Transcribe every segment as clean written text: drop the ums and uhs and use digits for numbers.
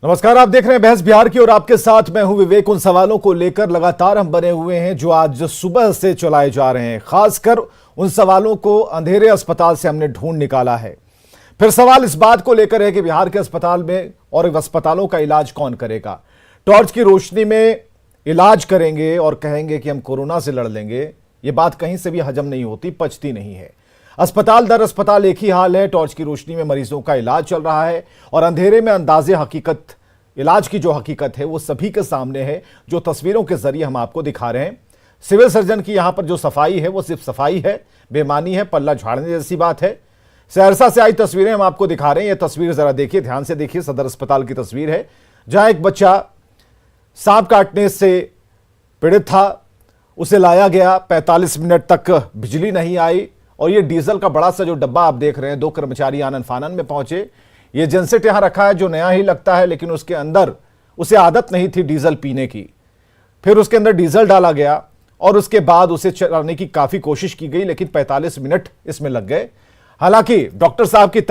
नमस्कार, आप देख रहे हैं बहस बिहार की और आपके साथ मैं हूं विवेक। उन सवालों को लेकर लगातार हम बने हुए हैं जो आज सुबह से चलाए जा रहे हैं। खासकर उन सवालों को अंधेरे अस्पताल से हमने ढूंढ निकाला है। फिर सवाल इस बात को लेकर है कि बिहार के अस्पताल में और अस्पतालों का इलाज कौन करेगा। टॉर्च की रोशनी में इलाज करेंगे और कहेंगे कि हम कोरोना से लड़ लेंगे, ये बात कहीं से भी हजम नहीं होती, पचती नहीं है। अस्पताल दर अस्पताल एक ही हाल है। टॉर्च की रोशनी में मरीजों का इलाज चल रहा है और अंधेरे में अंदाजे हकीकत, इलाज की जो हकीकत है वो सभी के सामने है, जो तस्वीरों के जरिए हम आपको दिखा रहे हैं। सिविल सर्जन की यहां पर जो सफाई है वो सिर्फ सफाई है, बेमानी है, पल्ला झाड़ने जैसी बात है। सहरसा से आई तस्वीरें हम आपको दिखा रहे हैं। यह तस्वीर जरा देखिए, ध्यान से देखिए। सदर अस्पताल की तस्वीर है जहां एक बच्चा सांप काटने से पीड़ित था, उसे लाया गया। 45 मिनट तक बिजली नहीं आई और ये डीजल का बड़ा सा जो डब्बा आप देख रहे हैं, 2 कर्मचारी आनन फानन में पहुंचे। ये जनसेट यहां रखा है जो नया ही लगता है, लेकिन उसके अंदर उसे आदत नहीं थी डीजल पीने की। फिर उसके अंदर डीजल डाला गया और उसके बाद उसे चलाने की काफी कोशिश की गई, लेकिन 45 मिनट इसमें लग गए। हालांकि डॉक्टर साहब की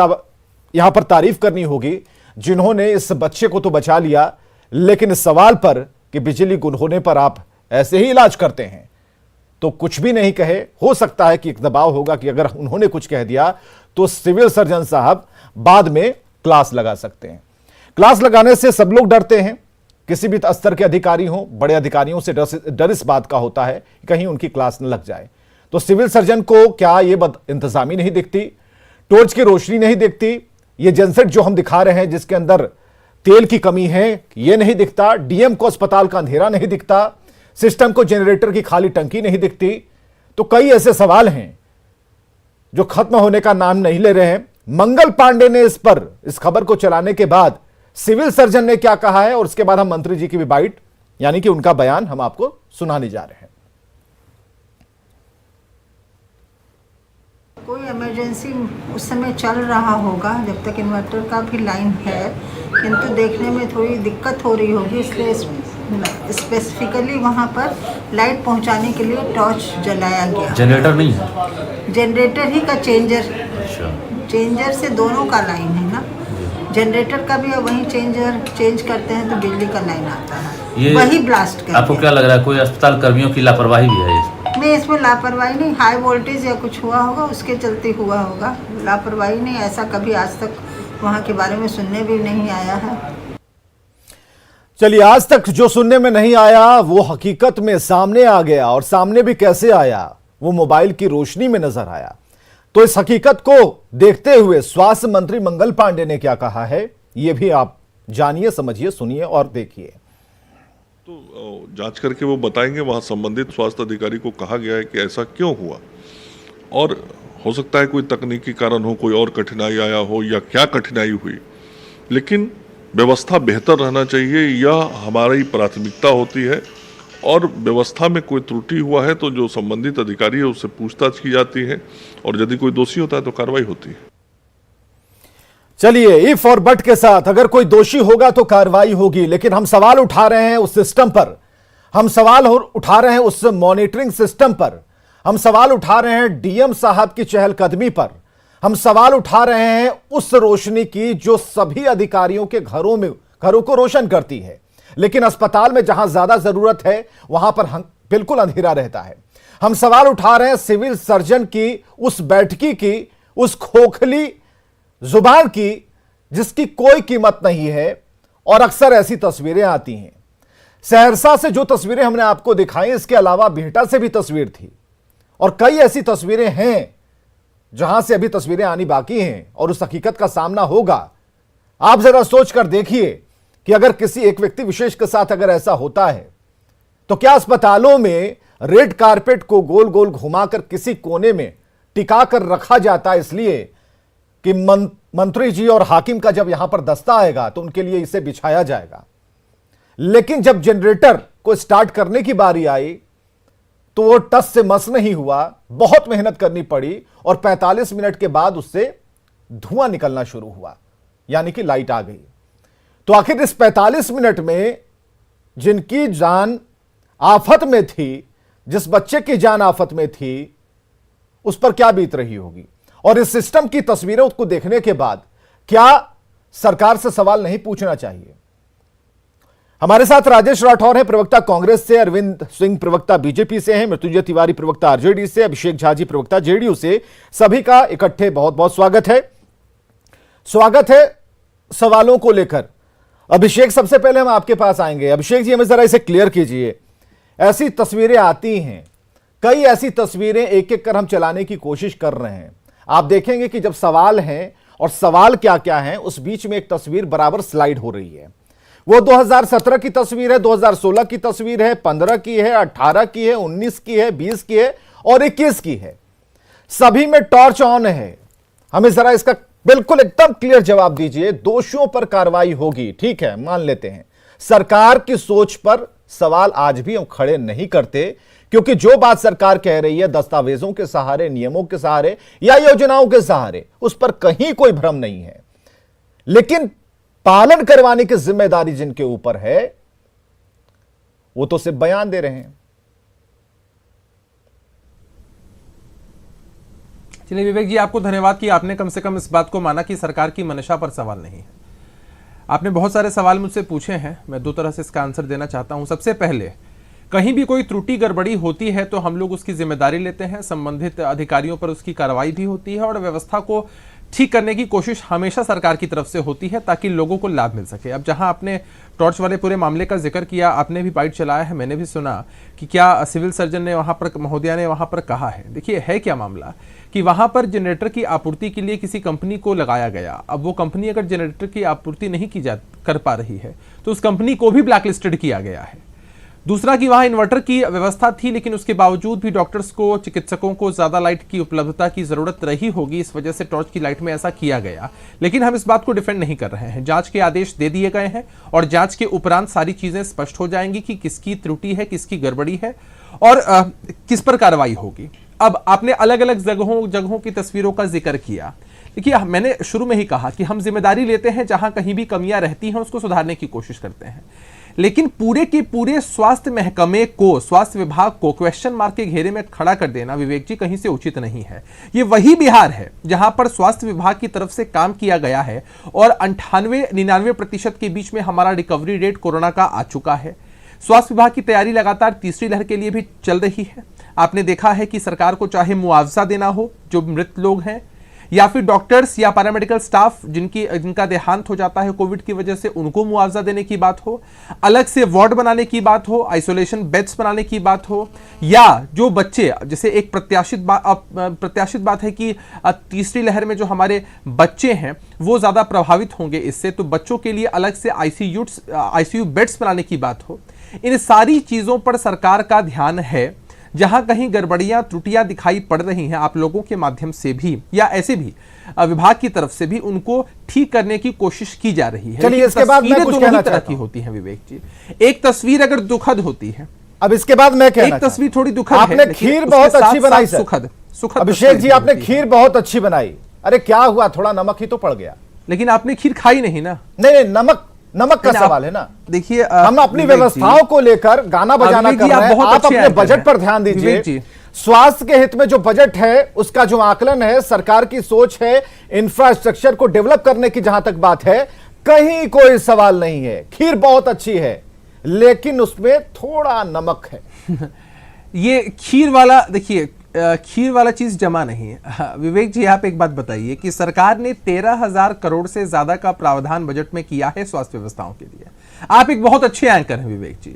यहां पर तारीफ करनी होगी जिन्होंने इस बच्चे को तो बचा लिया, लेकिन इस सवाल पर कि बिजली गुल होने पर आप ऐसे ही इलाज करते हैं तो कुछ भी नहीं कहे। हो सकता है कि एक दबाव होगा कि अगर उन्होंने कुछ कह दिया तो सिविल सर्जन साहब बाद में क्लास लगा सकते हैं। क्लास लगाने से सब लोग डरते हैं, किसी भी स्तर के अधिकारी हो, बड़े अधिकारियों से डर इस बात का होता है कि कहीं उनकी क्लास न लग जाए। तो सिविल सर्जन को क्या ये इंतजामी नहीं दिखती, टॉर्च की रोशनी नहीं दिखती, ये जनसेट जो हम दिखा रहे हैं जिसके अंदर तेल की कमी है ये नहीं दिखता, डीएम को अस्पताल का अंधेरा नहीं दिखता, सिस्टम को जनरेटर की खाली टंकी नहीं दिखती। तो कई ऐसे सवाल हैं जो खत्म होने का नाम नहीं ले रहे हैं। मंगल पांडे ने इस खबर को चलाने के बाद सिविल सर्जन ने क्या कहा है और उसके बाद हम मंत्री जी की भी बाइट यानी कि उनका बयान हम आपको सुनाने जा रहे हैं। कोई इमरजेंसी उस समय चल रहा होगा जब तक इन्वर्टर का भी लाइन है, किंतु देखने में थोड़ी दिक्कत हो रही होगी, इसलिए स्पेसिफिकली वहाँ पर लाइट पहुँचाने के लिए टॉर्च जलाया गया। जनरेटर नहीं है, जनरेटर ही का चेंजर, अच्छा चेंजर से दोनों का लाइन है ना, जनरेटर का भी वही चेंज करते हैं तो बिजली का लाइन आता है, वही ब्लास्ट करते हैं। आपको क्या लग रहा है कोई अस्पताल कर्मियों की लापरवाही भी है इसमें? नहीं, इसमें लापरवाही नहीं, हाई वोल्टेज या कुछ हुआ होगा उसके चलते हुआ होगा, लापरवाही नहीं। ऐसा कभी आज तक वहाँ के बारे में सुनने भी नहीं आया है। चलिए, आज तक जो सुनने में नहीं आया वो हकीकत में सामने आ गया, और सामने भी कैसे आया, वो मोबाइल की रोशनी में नजर आया। तो इस हकीकत को देखते हुए स्वास्थ्य मंत्री मंगल पांडे ने क्या कहा है, ये भी आप जानिए, समझिए, सुनिए और देखिए। तो जांच करके वो बताएंगे, वहां संबंधित स्वास्थ्य अधिकारी को कहा गया है कि ऐसा क्यों हुआ, और हो सकता है कोई तकनीकी कारण हो, कोई और कठिनाई आया हो या क्या कठिनाई हुई, लेकिन व्यवस्था बेहतर रहना चाहिए, यह हमारी प्राथमिकता होती है। और व्यवस्था में कोई त्रुटि हुआ है तो जो संबंधित अधिकारी है उससे पूछताछ की जाती है, और यदि कोई दोषी होता है तो कार्रवाई होती है। चलिए, इफ और बट के साथ अगर कोई दोषी होगा तो कार्रवाई होगी, लेकिन हम सवाल उठा रहे हैं उस सिस्टम पर, हम सवाल उठा रहे हैं उस मॉनिटरिंग सिस्टम पर, हम सवाल उठा रहे हैं डीएम साहब की चहलकदमी पर, हम सवाल उठा रहे हैं उस रोशनी की जो सभी अधिकारियों के घरों को रोशन करती है, लेकिन अस्पताल में जहां ज्यादा जरूरत है वहां पर बिल्कुल अंधेरा रहता है। हम सवाल उठा रहे हैं सिविल सर्जन की उस बैठकी की, उस खोखली जुबान की जिसकी कोई कीमत नहीं है, और अक्सर ऐसी तस्वीरें आती हैं। सहरसा से जो तस्वीरें हमने आपको दिखाई, इसके अलावा बिहटा से भी तस्वीर थी, और कई ऐसी तस्वीरें हैं जहां से अभी तस्वीरें आनी बाकी हैं और उस हकीकत का सामना होगा। आप जरा सोच कर देखिए कि अगर किसी एक व्यक्ति विशेष के साथ अगर ऐसा होता है तो क्या अस्पतालों में रेड कारपेट को गोल गोल घुमाकर किसी कोने में टिका कर रखा जाता है इसलिए कि मंत्री जी और हाकिम का जब यहां पर दस्ता आएगा तो उनके लिए इसे बिछाया जाएगा। लेकिन जब जनरेटर को स्टार्ट करने की बारी आई तो वो टस से मस नहीं हुआ, बहुत मेहनत करनी पड़ी, और 45 मिनट के बाद उससे धुआं निकलना शुरू हुआ, यानी कि लाइट आ गई। तो आखिर इस 45 मिनट में जिनकी जान आफत में थी, जिस बच्चे की जान आफत में थी, उस पर क्या बीत रही होगी। और इस सिस्टम की तस्वीरों को देखने के बाद क्या सरकार से सवाल नहीं पूछना चाहिए हमारे साथ राजेश राठौर हैं, प्रवक्ता कांग्रेस से, अरविंद सिंह प्रवक्ता बीजेपी से हैं, मृत्युंजय तिवारी प्रवक्ता आरजेडी से, अभिषेक झा जी प्रवक्ता जेडीयू से। सभी का इकट्ठे बहुत बहुत स्वागत है सवालों को लेकर। अभिषेक, सबसे पहले हम आपके पास आएंगे। अभिषेक जी, हमें जरा इसे क्लियर कीजिए। ऐसी तस्वीरें आती हैं, कई ऐसी तस्वीरें एक एक कर हम चलाने की कोशिश कर रहे हैं। आप देखेंगे कि जब सवाल हैं और सवाल क्या क्या हैं, उस बीच में एक तस्वीर बराबर स्लाइड हो रही है। वो 2017 की तस्वीर है, 2016 की तस्वीर है, 15 की है, 18 की है, 19 की है, 20 की है और 21 की है। सभी में टॉर्च ऑन है। हमें जरा इसका बिल्कुल एकदम क्लियर जवाब दीजिए। दोषियों पर कार्रवाई होगी, ठीक है, मान लेते हैं। सरकार की सोच पर सवाल आज भी हम खड़े नहीं करते, क्योंकि जो बात सरकार कह रही है दस्तावेजों के सहारे, नियमों के सहारे या योजनाओं के सहारे, उस पर कहीं कोई भ्रम नहीं है। लेकिन पालन करवाने की जिम्मेदारी जिनके ऊपर है, वो तो सिर्फ बयान दे रहे हैं। चलिए विवेक जी, आपको धन्यवाद कि आपने कम से कम इस बात को माना कि सरकार की मंशा पर सवाल नहीं है। आपने बहुत सारे सवाल मुझसे पूछे हैं, मैं दो तरह से इसका आंसर देना चाहता हूं। सबसे पहले, कहीं भी कोई त्रुटि गड़बड़ी होती है तो हम लोग उसकी जिम्मेदारी लेते हैं, संबंधित अधिकारियों पर उसकी कार्रवाई भी होती है और व्यवस्था को ठीक करने की कोशिश हमेशा सरकार की तरफ से होती है ताकि लोगों को लाभ मिल सके। अब जहां आपने टॉर्च वाले पूरे मामले का जिक्र किया, आपने भी बाइट चलाया है, मैंने भी सुना कि क्या सिविल सर्जन ने वहां पर, महोदया ने वहां पर कहा है। देखिए, है क्या मामला कि वहां पर जनरेटर की आपूर्ति के लिए किसी कंपनी को लगाया गया। अब वो कंपनी अगर जनरेटर की आपूर्ति नहीं कर पा रही है तो उस कंपनी को भी ब्लैकलिस्टेड किया गया है। दूसरा कि वहां इन्वर्टर की व्यवस्था थी, लेकिन उसके बावजूद भी डॉक्टर्स को, चिकित्सकों को ज्यादा लाइट की उपलब्धता की जरूरत रही होगी, इस वजह से टॉर्च की लाइट में ऐसा किया गया। लेकिन हम इस बात को डिफेंड नहीं कर रहे हैं। जांच के आदेश दे दिए गए हैं और जांच के उपरांत सारी चीजें स्पष्ट हो जाएंगी कि किसकी त्रुटि है, किसकी गड़बड़ी है और किस पर कार्रवाई होगी। अब आपने अलग अलग जगहों की तस्वीरों का जिक्र किया। देखिए, मैंने शुरू में ही कहा कि हम जिम्मेदारी लेते हैं, जहां कहीं भी कमियां रहती हैं उसको सुधारने की कोशिश करते हैं। लेकिन पूरे के पूरे स्वास्थ्य महकमे को, स्वास्थ्य विभाग को क्वेश्चन मार्क के घेरे में खड़ा कर देना विवेक जी कहीं से उचित नहीं है। ये वही बिहार है जहां पर स्वास्थ्य विभाग की तरफ से काम किया गया है और 98-99% के बीच में हमारा रिकवरी रेट कोरोना का आ चुका है। स्वास्थ्य विभाग की तैयारी लगातार तीसरी लहर के लिए भी चल रही है। आपने देखा है कि सरकार को चाहे मुआवजा देना हो जो मृत लोग हैं, या फिर डॉक्टर्स या पैरामेडिकल स्टाफ जिनका देहांत हो जाता है कोविड की वजह से, उनको मुआवजा देने की बात हो, अलग से वार्ड बनाने की बात हो, आइसोलेशन बेड्स बनाने की बात हो, या जो बच्चे, जैसे एक प्रत्याशित बात है कि तीसरी लहर में जो हमारे बच्चे हैं वो ज्यादा प्रभावित होंगे इससे, तो बच्चों के लिए अलग से आईसीयू बेड्स बनाने की बात हो। इन सारी चीजों पर सरकार का ध्यान है। जहां कहीं गड़बड़ियां, त्रुटियां दिखाई पड़ रही हैं, आप लोगों के माध्यम से भी या ऐसे भी विभाग की तरफ से भी उनको ठीक करने की कोशिश की जा रही है। चलिए, इसके बाद मैं कुछ कहना चाहता हूं। होती है विवेक जी, एक तस्वीर अगर दुखद होती है, अब इसके बाद मैं कहना, एक तस्वीर थोड़ी दुखद है। आपने खीर बहुत अच्छी बनाई सर, सुखद अभिषेक जी, आपने खीर बहुत अच्छी बनाई। अरे क्या हुआ, थोड़ा नमक ही तो पड़ गया। लेकिन आपने खीर खाई नहीं ना। नहीं, नमक का सवाल है ना। देखिए, हम अपनी व्यवस्थाओं को लेकर गाना बजाना कर रहे हैं, आप अपने बजट पर ध्यान दीजिए। स्वास्थ्य के हित में जो बजट है उसका जो आकलन है, सरकार की सोच है इंफ्रास्ट्रक्चर को डेवलप करने की, जहां तक बात है कहीं कोई सवाल नहीं है। खीर बहुत अच्छी है लेकिन उसमें थोड़ा नमक है। ये खीर वाला, देखिए खीर वाला चीज जमा नहीं है। विवेक जी, आप एक बात बताइए कि सरकार ने 13,000 करोड़ से ज्यादा का प्रावधान बजट में किया है स्वास्थ्य व्यवस्थाओं के लिए। आप एक बहुत अच्छे एंकर हैं विवेक जी।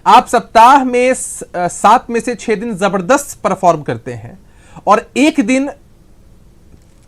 आप सप्ताह में 7 में से 6 दिन जबरदस्त परफॉर्म करते हैं और एक दिन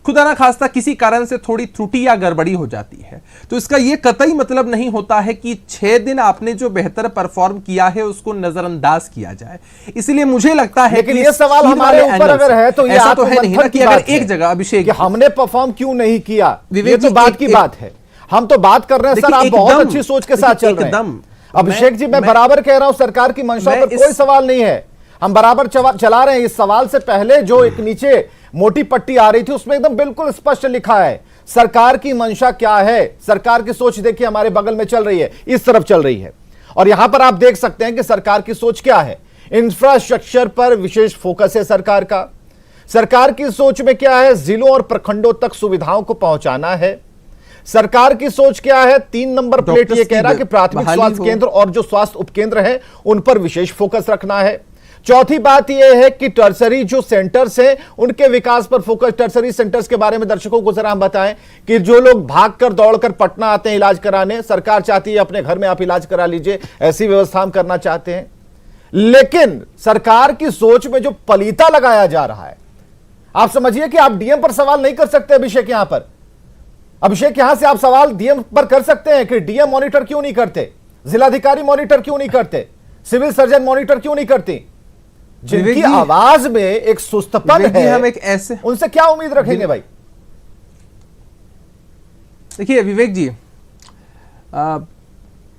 खुदा ना खास्ता किसी कारण से थोड़ी त्रुटि या गड़बड़ी हो जाती है, तो इसका यह कतई मतलब नहीं होता है कि 6 दिन आपने जो बेहतर परफॉर्म किया है उसको नजरअंदाज किया जाए। इसलिए मुझे लगता है कि ये सवाल हमारे ऊपर अगर है तो ऐसा तो है नहीं ना कि अगर एक जगह अभिषेक कि हमने परफॉर्म क्यों नहीं किया, ये तो बात की बात है। हम तो बात कर रहे हैं सर, आप बहुत अच्छी सोच के साथ चल रहे हैं। अभिषेक जी, मैं बराबर कह रहा हूं, सरकार की मंशा पर कोई सवाल नहीं है, हम बराबर चला रहे हैं। इस सवाल से पहले जो एक नीचे मोटी पट्टी आ रही थी उसमें एकदम बिल्कुल स्पष्ट लिखा है सरकार की मंशा क्या है। सरकार की सोच देखिए हमारे बगल में चल रही है, इस तरफ चल रही है, और यहां पर आप देख सकते हैं कि सरकार की सोच क्या है। इंफ्रास्ट्रक्चर पर विशेष फोकस है सरकार का। सरकार की सोच में क्या है, जिलों और प्रखंडों तक सुविधाओं को पहुंचाना है। सरकार की सोच क्या है? 3 नंबर प्लेट डॉक्टर्स ये कह रहा है कि की प्राथमिक बहाली स्वास्थ्य हो। केंद्र और जो स्वास्थ्य उपकेंद्र हैं उन पर विशेष फोकस रखना है। चौथी बात यह है कि टर्सरी जो सेंटर्स हैं उनके विकास पर फोकस। टर्सरी सेंटर्स के बारे में दर्शकों को जरा हम बताएं कि जो लोग भागकर दौड़कर पटना आते हैं इलाज कराने, सरकार चाहती है अपने घर में आप इलाज करा लीजिए, ऐसी व्यवस्था हम करना चाहते हैं। लेकिन सरकार की सोच में जो पलीता लगाया जा रहा है, आप समझिए कि आप डीएम पर सवाल नहीं कर सकते। अभिषेक यहां पर, अभिषेक यहां से आप सवाल डीएम पर कर सकते हैं कि डीएम मॉनिटर क्यों नहीं करते, जिलाधिकारी मॉनिटर क्यों नहीं करते, सिविल सर्जन मॉनिटर क्यों नहीं करती? जिनकी आवाज में एक सुस्तपन है, हम एक ऐसे उनसे क्या उम्मीद रखेंगे भाई? देखिए विवेक जी,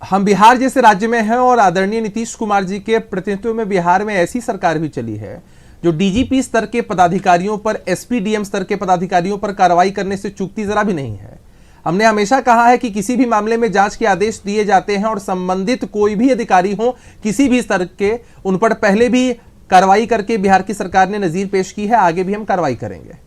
हम बिहार जैसे राज्य में हैं और आदरणीय नीतीश कुमार जी के प्रतिनिधित्व में बिहार में ऐसी सरकार भी चली है जो डीजीपी स्तर के पदाधिकारियों पर, एसपीडीएम स्तर के पदाधिकारियों पर कार्रवाई करने से चूकती जरा भी नहीं है। हमने हमेशा कहा है कि किसी भी मामले में जांच के आदेश दिए जाते हैं और संबंधित कोई भी अधिकारी हो किसी भी स्तर के, उन पर पहले भी कार्रवाई करके बिहार की सरकार ने नजीर पेश की है, आगे भी हम कार्रवाई करेंगे।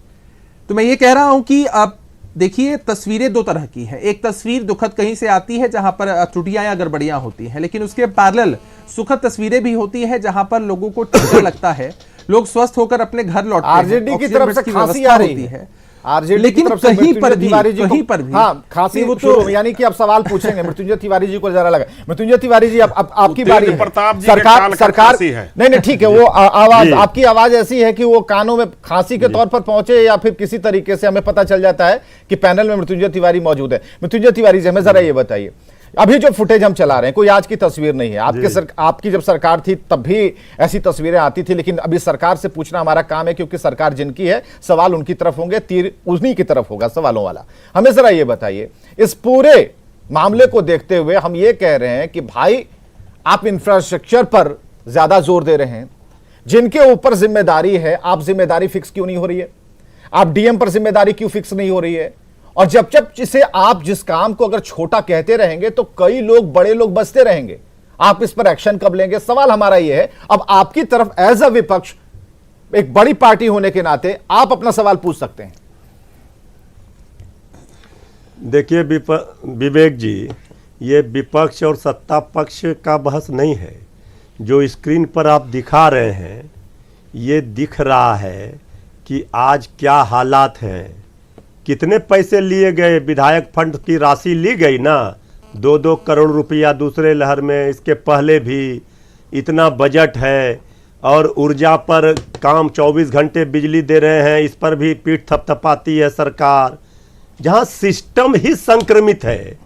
तो मैं ये कह रहा हूं कि अब देखिए, तस्वीरें दो तरह की हैं। एक तस्वीर दुखद कहीं से आती है जहां पर त्रुटियां या गड़बड़ियां होती हैं, लेकिन उसके पैरेलल सुखद तस्वीरें भी होती हैं जहां पर लोगों को ठीक लगता है, लोग स्वस्थ होकर अपने घर लौटते हैं। आरजेडी की तरफ से खांसी आ रही है, आरजेडी लेकिन की तरफ से कहीं पर मृत्युंजय भी, तिवारी जी कहीं को, पर भी, हाँ, खांसी वो तो यानी कि आप सवाल पूछेंगे मृत्युंजय तिवारी जी को जरा लगा। मृत्युंजय तिवारी जी, अब आपकी बारी है। प्रताप जी के सरकार कान का सरकार खांसी है। नहीं ठीक है, वो आवाज, आपकी आवाज ऐसी है कि वो कानों में खांसी के तौर पर पहुंचे या फिर किसी तरीके से हमें पता चल जाता है कि पैनल में मृत्युंजय तिवारी मौजूद है। मृत्युंजय तिवारी जी, हमें जरा ये बताइए, अभी जो फुटेज हम चला रहे हैं कोई आज की तस्वीर नहीं है, आपकी जब सरकार थी तब भी ऐसी तस्वीरें आती थी, लेकिन अभी सरकार से पूछना हमारा काम है क्योंकि सरकार जिनकी है, सवाल उनकी तरफ होंगे, तीर उन्हीं की तरफ होगा सवालों वाला। हमें जरा ये बताइए, इस पूरे मामले को देखते हुए हम ये कह रहे हैं कि भाई आप इंफ्रास्ट्रक्चर पर ज्यादा जोर दे रहे हैं, जिनके ऊपर जिम्मेदारी है, आप जिम्मेदारी फिक्स क्यों नहीं हो रही है? आप डीएम पर जिम्मेदारी क्यों फिक्स नहीं हो रही है? और जब जब इसे आप जिस काम को अगर छोटा कहते रहेंगे तो कई लोग, बड़े लोग बचते रहेंगे। आप इस पर एक्शन कब लेंगे? सवाल हमारा यह है। अब आपकी तरफ एज अ विपक्ष, एक बड़ी पार्टी होने के नाते आप अपना सवाल पूछ सकते हैं। देखिए विवेक जी, ये विपक्ष और सत्ता पक्ष का बहस नहीं है। जो स्क्रीन पर आप दिखा रहे हैं, ये दिख रहा है कि आज क्या हालात हैं। कितने पैसे लिए गए, विधायक फंड की राशि ली गई ना, 2-2 करोड़ रुपया दूसरे लहर में, इसके पहले भी इतना बजट है। और ऊर्जा पर काम 24 घंटे बिजली दे रहे हैं, इस पर भी पीठ थपथपाती है सरकार, जहां सिस्टम ही संक्रमित है।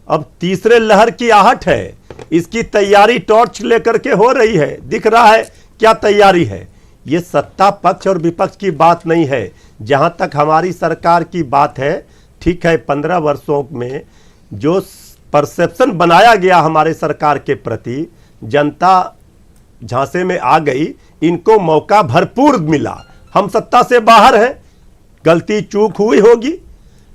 अब तीसरे लहर की आहट है, इसकी तैयारी टॉर्च लेकर के हो रही है, दिख रहा है क्या तैयारी है। ये सत्ता पक्ष और विपक्ष की बात नहीं है। जहां तक हमारी सरकार की बात है, ठीक है, 15 वर्षों में जो परसेप्शन बनाया गया हमारे सरकार के प्रति, जनता झांसे में आ गई, इनको मौका भरपूर मिला। हम सत्ता से बाहर हैं, गलती चूक हुई होगी,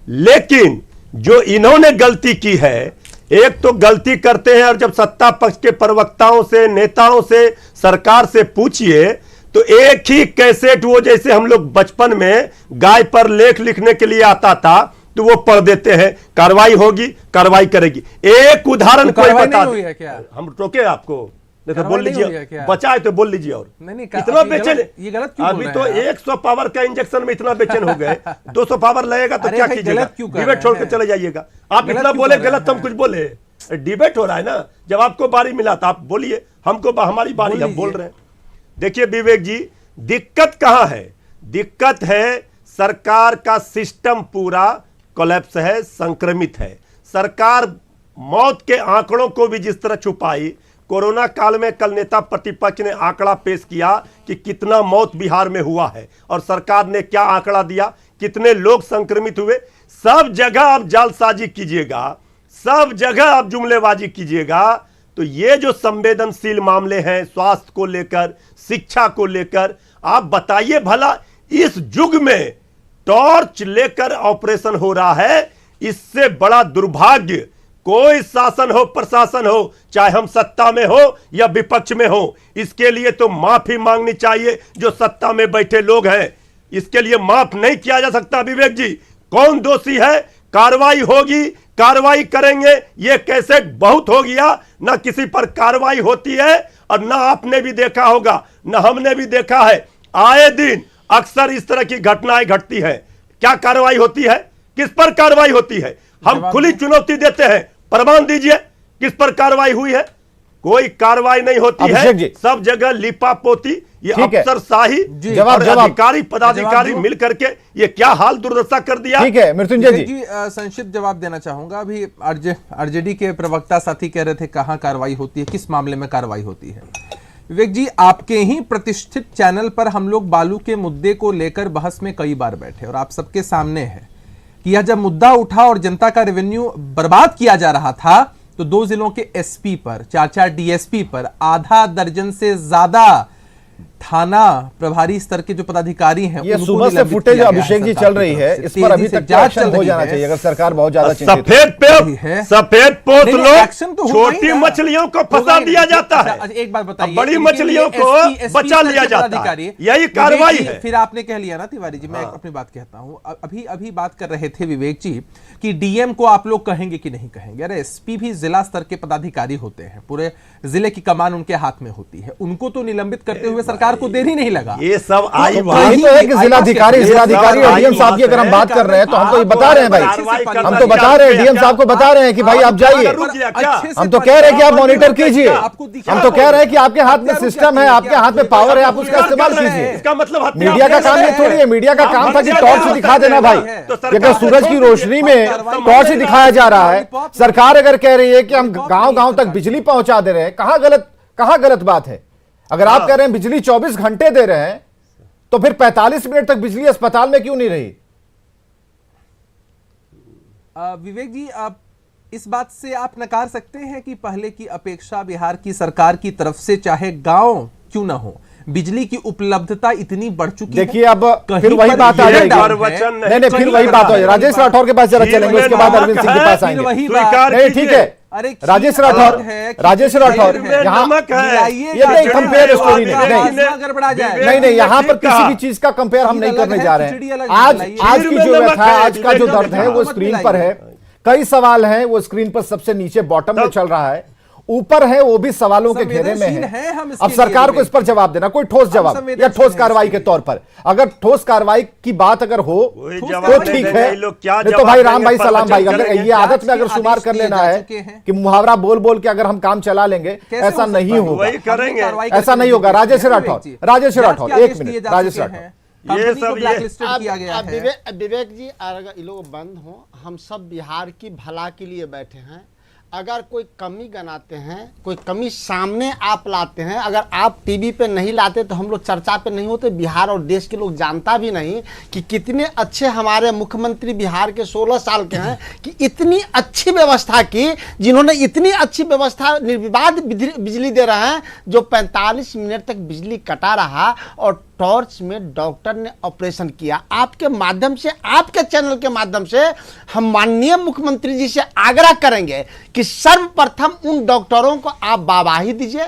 लेकिन जो इन्होंने गलती की है, एक तो गलती करते हैं और जब सत्ता पक्ष के प्रवक्ताओं से, नेताओं से, सरकार से पूछिए तो एक ही कैसेट, वो जैसे हम लोग बचपन में गाय पर लेख लिखने के लिए आता था तो वो पढ़ देते हैं, कार्रवाई होगी, कार्रवाई करेगी। एक उदाहरण कोई बता दे, क्या हम टोके आपको? नहीं तो बोल लीजिए, बचा है तो बोल लीजिए। और नहीं, इतना बेचैन, ये गलत क्यों अभी तो 100 पावर का इंजेक्शन में इतना बेचैन हो गए, 200 पावर लगेगा तो क्या कीजिएगा? डिबेट छोड़ के चले जाइएगा। आप इतना बोले, गलत हम कुछ बोले? डिबेट हो रहा है ना, जब आपको बारी मिला था आप बोलिए, हमको हमारी बारी, हम बोल रहे हैं। देखिए विवेक जी, दिक्कत कहां है? दिक्कत है सरकार का सिस्टम पूरा कोलैप्स है, संक्रमित है। सरकार मौत के आंकड़ों को भी जिस तरह छुपाई, कोरोना काल में कल नेता प्रतिपक्ष ने आंकड़ा पेश किया कि कितना मौत बिहार में हुआ है, और सरकार ने क्या आंकड़ा दिया, कितने लोग संक्रमित हुए। सब जगह आप जालसाजी कीजिएगा, सब जगह आप जुमलेबाजी कीजिएगा, तो ये जो संवेदनशील मामले हैं स्वास्थ्य को लेकर, शिक्षा को लेकर, आप बताइए भला, इस युग में टॉर्च लेकर ऑपरेशन हो रहा है, इससे बड़ा दुर्भाग्य कोई शासन हो, प्रशासन हो, चाहे हम सत्ता में हो या विपक्ष में हो, इसके लिए तो माफी मांगनी चाहिए जो सत्ता में बैठे लोग हैं। इसके लिए माफ नहीं किया जा सकता। विवेक जी, कौन दोषी है, कार्रवाई होगी, कार्रवाई करेंगे। ये कैसे बहुत हो गया, ना किसी पर कार्रवाई होती है और ना आपने भी देखा होगा, ना हमने भी देखा है। आए दिन अक्सर इस तरह की घटनाएं घटती है। क्या कार्रवाई होती है, किस पर कार्रवाई होती है? हम खुली चुनौती देते हैं, प्रमाण दीजिए किस पर कार्रवाई हुई है। कोई कार्रवाई नहीं होती है, सब जगह लिपापोती, ये अफसरशाही और अधिकारी पदाधिकारी मिलकर के ये क्या हाल दुर्दशा कर दिया। ठीक है मृत्युंजय जी, संक्षिप्त जवाब देना चाहूंगा। अभी आरजेडी के प्रवक्ता साथी कह रहे थे कहां कार्रवाई होती है, किस मामले में कार्रवाई होती है। विवेक जी, आपके ही प्रतिष्ठित चैनल पर हम लोग बालू के मुद्दे को लेकर बहस में कई बार बैठे और आप सबके सामने है कि यह जब मुद्दा उठा और जनता का रेवेन्यू बर्बाद किया जा रहा था तो 2 जिलों के एसपी पर, 4 डीएसपी पर, आधा दर्जन से ज्यादा थाना प्रभारी स्तर के जो पदाधिकारी हैं, ये सुबह से फुटेज अभिषेक जी चल रही है, इस पर अभी तक क्या एक्शन हो जाना चाहिए अगर सरकार बहुत ज्यादा चिंतित है? सफेद पोत लोग छोटी मछलियों को फंसा दिया जाता है, एक बात बताइए, बड़ी मछलियों को बचा लिया जाता है, यही कार्रवाई है। फिर आपने कह लिया ना तिवारी जी, मैं अपनी बात कहता हूं। अभी बात कर रहे थे विवेक जी कि डीएम को आप लोग कहेंगे कि नहीं कहेंगे। अरे एसपी भी जिला स्तर के पदाधिकारी होते हैं, पूरे जिले की कमान उनके हाथ में होती है, उनको तो निलंबित करते हुए सरकार को देर ही नहीं लगा। ये सब आई तो है कि जिलाधिकारी और डीएम साहब की अगर हम बात कर रहे हैं तो हम तो ये बता रहे हैं भाई, हम तो बता रहे हैं, डीएम साहब को बता रहे हैं कि भाई आप जाइए, हम तो कह रहे हैं कि आप मॉनिटर कीजिए, हम तो कह रहे हैं कि आपके हाथ में सिस्टम है, आपके हाथ में पावर है, आप उसका इस्तेमाल कीजिए। इसका मतलब मीडिया का काम ये थोड़ी है, मीडिया का काम था कि टॉर्च से दिखा देना भाई, अगर सूरज की रोशनी में टॉर्च से दिखाया जा रहा है। सरकार अगर कह रही है कि हम गांव-गांव तक बिजली पहुंचा दे रहे हैं, कहां गलत बात है? अगर आप कह रहे हैं बिजली 24 घंटे दे रहे हैं तो फिर 45 मिनट तक बिजली अस्पताल में क्यों नहीं रही? विवेक जी, आप इस बात से आप नकार सकते हैं कि पहले की अपेक्षा बिहार की सरकार की तरफ से चाहे गांव क्यों ना हो, बिजली की उपलब्धता इतनी बढ़ चुकी है। देखिए अब फिर वही बात आ जाएगी, नहीं फिर वही बात हो जाएगी। राजेश राठौर के पास जरा चलेंगे, उसके बाद अरविंद सिंह के पास आएंगे। नहीं ठीक है, राजेश राठौर यहाँ ये कंपेयर स्टोरी नहीं, यहाँ पर किसी भी चीज का कंपेयर हम नहीं करने जा रहे हैं। आज की जो व्यथा, आज का जो दर्द है वो स्क्रीन पर है, कई सवाल हैं वो स्क्रीन पर सबसे नीचे बॉटम में चल रहा है, ऊपर है वो भी सवालों के घेरे में है। अब सरकार को इस पर जवाब देना, कोई ठोस जवाब या ठोस कार्रवाई के तौर पर, अगर ठोस कार्रवाई की बात अगर हो तो ठीक है। तो भाई राम भाई सलाम भाई, अगर ये आदत में अगर शुमार कर लेना है कि मुहावरा बोल बोल के अगर हम काम चला लेंगे, ऐसा नहीं होगा, ऐसा नहीं होगा। राजेश राठौर 1 मिनट, राजेश राठौर। ये सब किया गया है। विवेक जी, अगर ये लोग बंद हो, हम सब बिहार की भला के लिए बैठे हैं। अगर कोई कमी गनाते हैं, कोई कमी सामने आप लाते हैं, अगर आप टीवी पे नहीं लाते तो हम लोग चर्चा पे नहीं होते, बिहार और देश के लोग जानता भी नहीं कि कितने अच्छे हमारे मुख्यमंत्री बिहार के 16 साल के हैं, कि इतनी अच्छी व्यवस्था की, जिन्होंने इतनी अच्छी व्यवस्था निर्विवाद बिजली दे रहे हैं, जो 45 मिनट तक बिजली कटा रहा और टॉर्च में डॉक्टर ने ऑपरेशन किया। आपके माध्यम से, आपके चैनल के माध्यम से हम माननीय मुख्यमंत्री जी से आग्रह करेंगे कि सर्वप्रथम उन डॉक्टरों को आप वाहवाही दीजिए,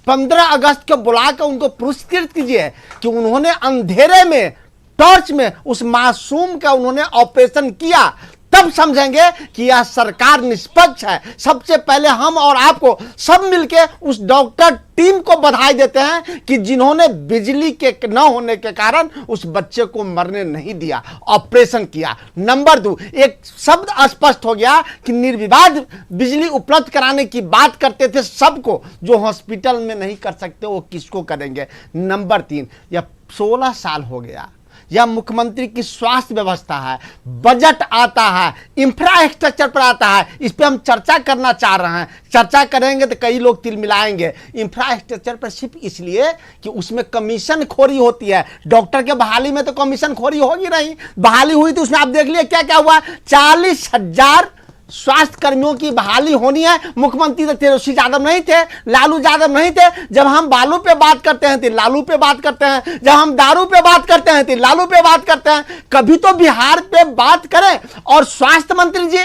15 अगस्त को बुलाकर उनको पुरस्कृत कीजिए कि उन्होंने अंधेरे में टॉर्च में उस मासूम का उन्होंने ऑपरेशन किया। तब समझेंगे कि यह सरकार निष्पक्ष है। सबसे पहले हम और आपको सब मिलके उस डॉक्टर टीम को बधाई देते हैं कि जिन्होंने बिजली के न होने के कारण उस बच्चे को मरने नहीं दिया, ऑपरेशन किया। नंबर 2, एक शब्द स्पष्ट हो गया कि निर्विवाद बिजली उपलब्ध कराने की बात करते थे सबको, जो हॉस्पिटल में नहीं कर सकते वो किसको करेंगे। नंबर 3, यह 16 साल हो गया, यह मुख्यमंत्री की स्वास्थ्य व्यवस्था है, बजट आता है, इंफ्रास्ट्रक्चर पर आता है, इस पे हम चर्चा करना चाह रहे हैं। चर्चा करेंगे तो कई लोग तिल मिलाएंगे। इंफ्रास्ट्रक्चर पर सिर्फ इसलिए कि उसमें कमीशन खोरी होती है। डॉक्टर के बहाली में तो कमीशन खोरी होगी नहीं, बहाली हुई तो उसमें आप देख लिए क्या क्या हुआ। 40,000 स्वास्थ्य कर्मियों की बहाली होनी है। मुख्यमंत्री तो तेजस्वी यादव नहीं थे, लालू यादव नहीं थे। जब हम बालू पे बात करते हैं तो लालू पे बात करते हैं, जब हम दारू पे बात करते हैं तो लालू पे बात करते हैं। कभी तो बिहार पे बात करें। और स्वास्थ्य मंत्री जी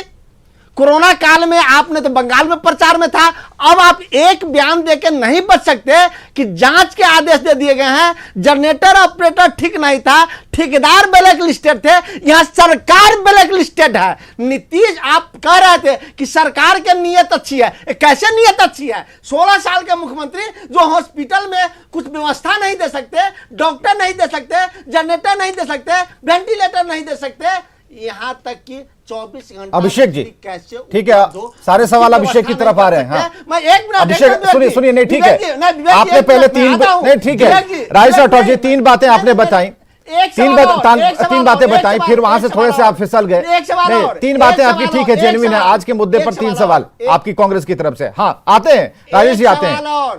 कोरोना काल में आपने तो बंगाल में प्रचार में था, अब आप एक बयान देके नहीं बच सकते कि जांच के आदेश दे दिए गए हैं, जनरेटर ऑपरेटर ठीक नहीं था, ठेकेदार ब्लैक लिस्टेड थे, यहां सरकार ब्लैक लिस्टेड है। नीतीश आप कह रहे थे कि सरकार की नीयत अच्छी है, कैसे नीयत अच्छी है? 16 साल के मुख्यमंत्री जो हॉस्पिटल में कुछ व्यवस्था नहीं दे सकते, डॉक्टर नहीं दे सकते, जनरेटर नहीं दे सकते, वेंटिलेटर नहीं दे सकते, यहां तक कि 24 घंटा अभिषेक जी, कैसे ठीक है, सारे सवाल अभिषेक की तरफ आ रहे हैं। हाँ। मैं एक मिनट, अभिषेक सुनिए, नहीं ठीक है, आपने पहले नहीं ठीक है, राजेश राठौर जी 3 बातें आपने बताई, 3 बातें बताई, फिर वहां से थोड़े से आप फिसल गए। नहीं, 3 बातें आपकी ठीक है, जेन्युइन है। आज के मुद्दे पर 3 सवाल आपकी कांग्रेस की तरफ से। हाँ आते हैं, राजेश जी आते हैं।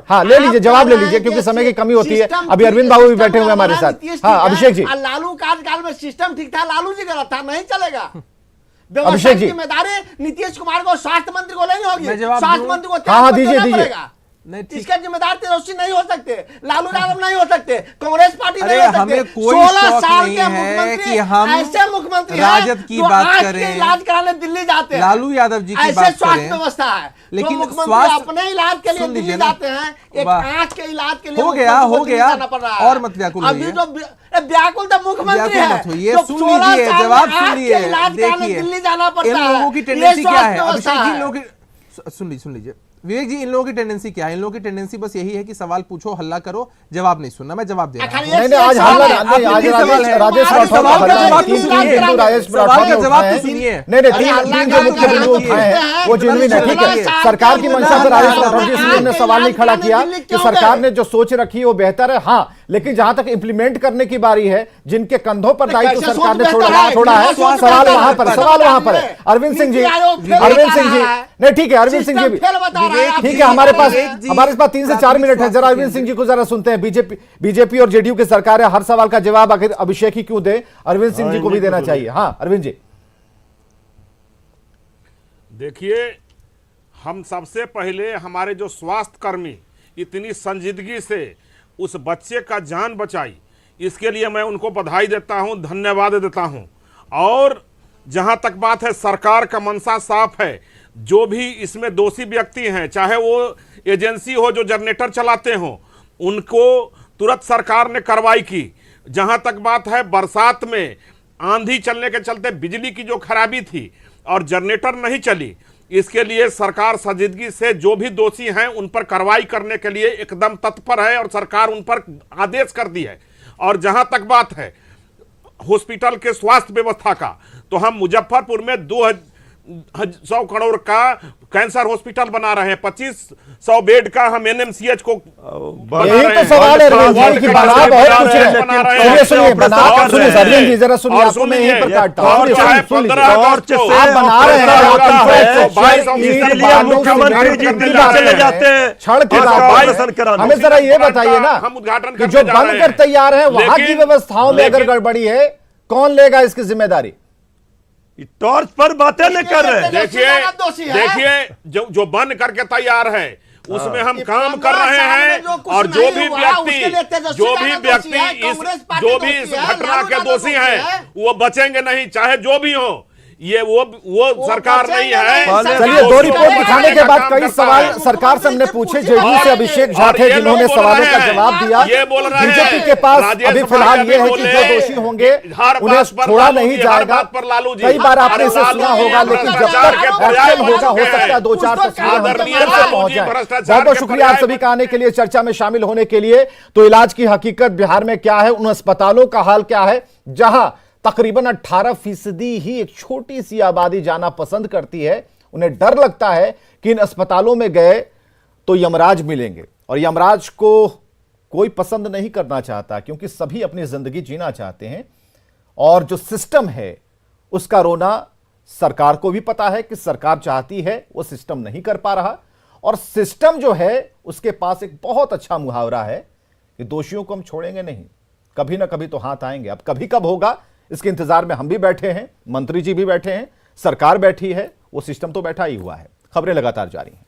हाँ ले लीजिए, जवाब ले लीजिए, क्योंकि समय की कमी होती है। अभी अरविंद बाबू भी बैठे हुए हमारे साथ। हाँ अभिषेक जी, लालू कार्यकाल में सिस्टम ठीक था, लालू जी गलत था, नहीं चलेगा। अभिषेक जी, जिम्मेदारी नीतीश कुमार को, स्वास्थ्य मंत्री को लेनी होगी, मैं जवाब स्वास्थ्य दूं? मंत्री को हाँ दीजिए दीजिए। इसका जिम्मेदार तेजस्वी नहीं हो सकते, लालू यादव नहीं हो सकते, कांग्रेस पार्टी अरे नहीं हो सकते। हमें कोई 16 शौक साल नहीं के है मुख्यमंत्री कि हम ऐसे मुख्यमंत्री राजद की बात आंख के करें, इलाज कराने दिल्ली जाते हैं, लालू यादव जी की ऐसे बात स्वास्थ्य करें, व्यवस्था है, लेकिन जो मुख्यमंत्री स्वास्थ्य अपने इलाज के लिए सुन दिल्ली लीजिए ना। जाते हैं, एक वाह। आंख के इलाज के लिए हो गया, मुख्यमंत्री को हो दिल्ली गया, जाना पड़ रहा है। और मत व्याकुल अभी होइए। जो व्याकुल तो मुख्यमंत्री व्याकुल है, मत होइए, जो सुन 16 लीजिए, साल में जवाब आंख सुन के लिए, इलाज कराने देखिए दिल्ली जाना पड़ता इन है। लोगों की ये टेंडेंसी क्या स्वास्थ्य है? व्यवस्था अभिषेक जी, इन है। लोगों की सुन लीजिए विवेक जी, इन लोगों की टेंडेंसी क्या है? इन लोगों की टेंडेंसी बस यही है कि सवाल पूछो, हल्ला करो, जवाब नहीं सुनना। मैं जवाब दे रहा हूं। नहीं आज हल्ला नहीं, आज राजेश राठौर का हल्ला नहीं, 3 बिंदु राजेश राठौर ने जवाब उठाए तो सुनिए। हैं। नहीं 3 जो मुख्य बिंदु उठाए हैं वो जेन्युइन है, ठीक है। सरकार की मंशा पर राजेश राठौर जी इसलिए हमने सवाल नहीं खड़ा किया कि सरकार ने जो सोच रखी है वो बेहतर है, हाँ, लेकिन जहां तक इंप्लीमेंट करने की बारी है, जिनके कंधों पर दायित्व सरकार ने छोड़ा है, सवाल वहां पर है। अरविंद सिंह जी, नहीं ठीक है, अरविंद सिंह जी भी ठीक है। हमारे पास 3 से 4 मिनट है, जरा अरविंद सिंह जी को जरा सुनते हैं। बीजेपी और जेडीयू की सरकार है, हर सवाल का जवाब आखिर अभिषेक ही क्यों दे, अरविंद सिंह जी को भी देना चाहिए। हाँ अरविंद जी, देखिए, हम सबसे पहले हमारे जो स्वास्थ्य कर्मी इतनी संजीदगी से उस बच्चे का जान बचाई, इसके लिए मैं उनको बधाई देता हूं, धन्यवाद देता हूं। और जहां तक बात है, सरकार का मंशा साफ है। जो भी इसमें दोषी व्यक्ति हैं, चाहे वो एजेंसी हो जो जनरेटर चलाते हों, उनको तुरंत सरकार ने कार्रवाई की। जहां तक बात है, बरसात में आंधी चलने के चलते बिजली की जो खराबी थी और जनरेटर नहीं चली, इसके लिए सरकार संजीदगी से जो भी दोषी हैं उन पर कार्रवाई करने के लिए एकदम तत्पर है और सरकार उन पर आदेश कर दी है। और जहां तक बात है हॉस्पिटल के स्वास्थ्य व्यवस्था का, तो हम मुजफ्फरपुर में 200 करोड़ का कैंसर हॉस्पिटल बना रहे हैं, 2500 बेड का हम एनएमसीएच को यही तो सवाल है अरविंद जी की, बना बहुत कुछ है। सुनिए बना, सुनिए अरविंद जी जरा सुनिए, आपको मैं यहीं पर काटता हूं। आप बना रहे हैं, मुख्यमंत्री जी दिल्ली चले जाते हैं, क्षण की बात, हमें जरा ये बताइए ना हम उद्घाटन कि जो बनकर तैयार है वहां की व्यवस्थाओं में अगर गड़बड़ी है, कौन लेगा इसकी जिम्मेदारी? टॉर्च पर बातें नहीं कर रहे। देखिए जो बन करके तैयार है उसमें हम काम कर रहे हैं, और जो भी इस घटना के दोषी हैं वो बचेंगे नहीं, चाहे जो भी हो। ये वो सरकार नहीं है। चलिए, 2 रिपोर्ट दिखाने के बाद कई सवाल सरकार से हमने पूछे। जेडीयू से अभिषेक झा थे जिन्होंने सवालों का जवाब दिया। बीजेपी के पास अभी फिलहाल ये है कि जो दोषी होंगे उन्हें छोड़ा नहीं जाएगा। कई बार आपने इसे सुना होगा, लेकिन जब तक एक्शन होगा, हो सकता है 2-4 तस्वीरें हम तक फिर से पहुंच जाए। बहुत बहुत शुक्रिया आप सभी का आने के लिए, चर्चा में शामिल होने के लिए। तो इलाज की हकीकत बिहार में क्या है, उन अस्पतालों का हाल क्या है जहां तकरीबन 18% ही एक छोटी सी आबादी जाना पसंद करती है। उन्हें डर लगता है कि इन अस्पतालों में गए तो यमराज मिलेंगे, और यमराज को कोई पसंद नहीं करना चाहता, क्योंकि सभी अपनी जिंदगी जीना चाहते हैं। और जो सिस्टम है उसका रोना सरकार को भी पता है कि सरकार चाहती है, वो सिस्टम नहीं कर पा रहा। और सिस्टम जो है उसके पास एक बहुत अच्छा मुहावरा है कि दोषियों को हम छोड़ेंगे नहीं, कभी ना कभी तो हाथ आएंगे। अब कभी कब होगा इसके इंतजार में हम भी बैठे हैं, मंत्री जी भी बैठे हैं, सरकार बैठी है, वो सिस्टम तो बैठा ही हुआ है। खबरें लगातार जारी हैं।